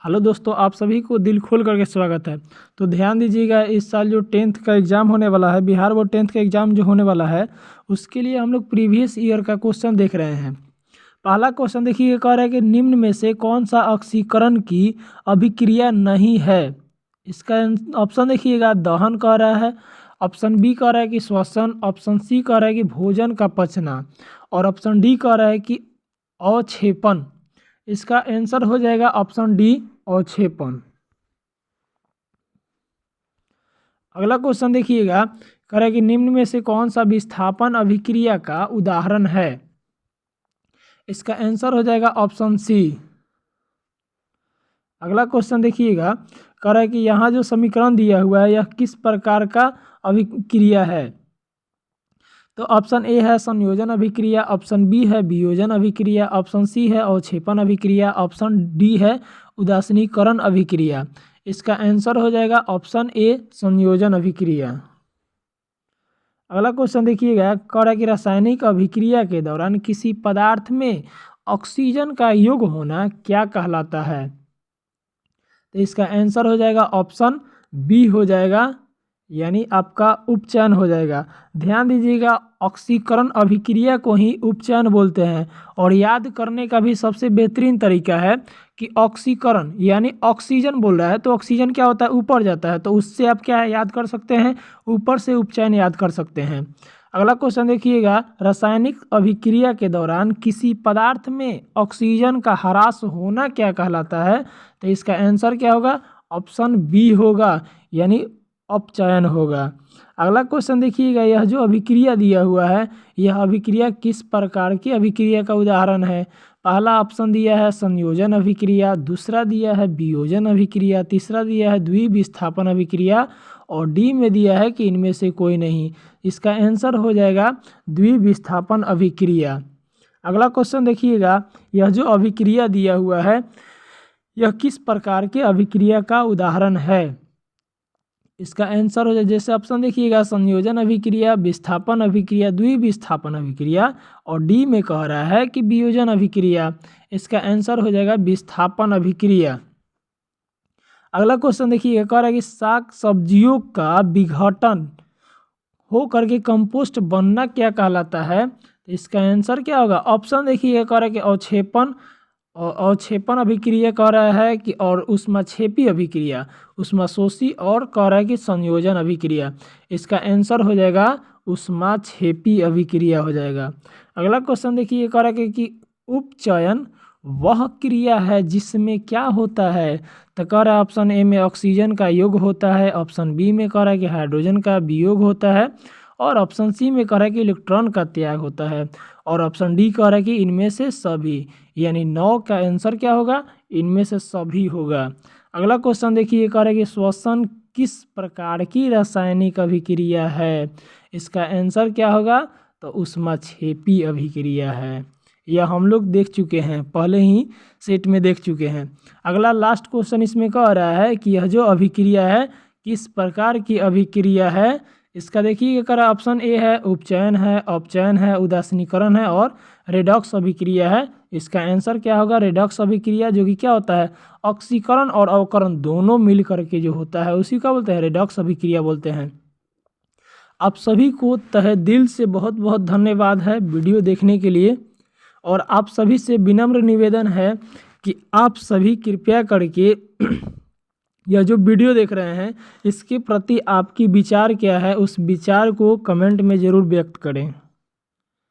Hello दोस्तों, आप सभी को दिल खोल करके स्वागत है। तो ध्यान दीजिएगा, इस साल जो 10th का एग्ज़ाम होने वाला है, बिहार बोर्ड 10th का एग्ज़ाम जो होने वाला है, उसके लिए हम लोग प्रीवियस ईयर का क्वेश्चन देख रहे हैं। पहला क्वेश्चन देखिए, कह रहा है कि निम्न में से कौन सा ऑक्सीकरण की अभिक्रिया नहीं है। इसका ऑप्शन देखिएगा, दहन कह रहा है, ऑप्शन बी कह रहा है कि श्वसन, ऑप्शन सी कह रहा है कि भोजन का पचना, और ऑप्शन डी कह रहा है कि अवक्षेपण। इसका आंसर हो जाएगा ऑप्शन डी, अवक्षेपण। अगला क्वेश्चन देखिएगा, कह रहा है कि निम्न में से कौन सा विस्थापन अभिक्रिया का उदाहरण है। इसका आंसर हो जाएगा ऑप्शन सी। अगला क्वेश्चन देखिएगा, कह रहा है कि यहाँ जो समीकरण दिया हुआ है, यह किस प्रकार का अभिक्रिया है। तो ऑप्शन ए है संयोजन अभिक्रिया, ऑप्शन बी है वियोजन अभिक्रिया, ऑप्शन सी है अवक्षेपण अभिक्रिया, ऑप्शन डी है उदासीनीकरण अभिक्रिया। इसका आंसर हो जाएगा ऑप्शन ए, संयोजन अभिक्रिया। अगला क्वेश्चन देखिएगा, कह रहा है कि रासायनिक अभिक्रिया के दौरान किसी पदार्थ में ऑक्सीजन का योग होना क्या कहलाता है। तो इसका आंसर हो जाएगा ऑप्शन बी हो जाएगा, यानी आपका उपचयन हो जाएगा। ध्यान दीजिएगा, ऑक्सीकरण अभिक्रिया को ही उपचयन बोलते हैं। और याद करने का भी सबसे बेहतरीन तरीका है कि ऑक्सीकरण यानी ऑक्सीजन बोल रहा है तो ऑक्सीजन क्या होता है, ऊपर जाता है, तो उससे आप क्या याद कर सकते हैं, ऊपर से उपचयन याद कर सकते हैं। अगला क्वेश्चन देखिएगा, रासायनिक अभिक्रिया के दौरान किसी पदार्थ में ऑक्सीजन का ह्रास होना क्या कहलाता है। तो इसका आंसर क्या होगा, ऑप्शन बी होगा, यानी अपचयन होगा। अगला क्वेश्चन देखिएगा, यह जो अभिक्रिया दिया हुआ है, यह अभिक्रिया किस प्रकार की अभिक्रिया का उदाहरण है। पहला ऑप्शन दिया है संयोजन अभिक्रिया, दूसरा दिया है वियोजन अभिक्रिया, तीसरा दिया है द्विविस्थापन अभिक्रिया, और डी में दिया है कि इनमें से कोई नहीं। इसका आंसर हो जाएगा द्विविस्थापन अभिक्रिया। अगला क्वेश्चन देखिएगा, यह जो अभिक्रिया दिया हुआ है, यह किस प्रकार के अभिक्रिया का उदाहरण है। इसका आंसर हो जाए, जैसे ऑप्शन देखिएगा, संयोजन अभिक्रिया, विस्थापन अभिक्रिया, द्विविस्थापन अभिक्रिया, और डी में कह रहा है कि वियोजन अभिक्रिया। इसका आंसर हो जाएगा विस्थापन अभिक्रिया। अगला क्वेश्चन देखिए, कह रहा है कि साग सब्जियों का विघटन हो करके कंपोस्ट बनना क्या कहलाता है। तो इसका आंसर क्या होगा, ऑप्शन देखिए, कह रहा है कि अवक्षेपण, और अवक्षेपण अभिक्रिया कह रहा है कि, और ऊष्माक्षेपी अभिक्रिया, ऊष्माशोषी, और कह रहा है कि संयोजन अभिक्रिया। इसका आंसर हो जाएगा ऊष्माक्षेपी अभिक्रिया हो जाएगा। अगला क्वेश्चन देखिए, कह रहा है कि उपचयन वह क्रिया है जिसमें क्या होता है। तो कह रहा है ऑप्शन ए में ऑक्सीजन का योग होता है, ऑप्शन बी में कह रहा है कि हाइड्रोजन का वियोग होता है, और ऑप्शन सी में कह रहा है कि इलेक्ट्रॉन का त्याग होता है, और ऑप्शन डी कह रहा है कि इनमें से सभी, यानी 9 का आंसर क्या होगा, इनमें से सभी होगा। अगला क्वेश्चन देखिए, कह रहा है कि श्वसन किस प्रकार की रासायनिक अभिक्रिया है। इसका आंसर क्या होगा, तो ऊष्माक्षेपी अभिक्रिया है। यह हम लोग देख चुके हैं, पहले ही सेट में देख चुके हैं। अगला लास्ट क्वेश्चन इसमें कह रहा है कि यह जो अभिक्रिया है किस प्रकार की अभिक्रिया है। इसका देखिए, कर ऑप्शन ए है उपचयन है, अपचयन है, उदासीनीकरण है, और रेडॉक्स अभिक्रिया है। इसका आंसर क्या होगा, रेडॉक्स अभिक्रिया, जो कि क्या होता है, ऑक्सीकरण और अवकरण दोनों मिल करके जो होता है उसी का बोलते हैं रेडॉक्स अभिक्रिया बोलते हैं। आप सभी को तहे दिल से बहुत बहुत धन्यवाद है वीडियो देखने के लिए। और आप सभी से विनम्र निवेदन है कि आप सभी कृपया करके यह जो वीडियो देख रहे हैं, इसके प्रति आपकी विचार क्या है, उस विचार को कमेंट में ज़रूर व्यक्त करें।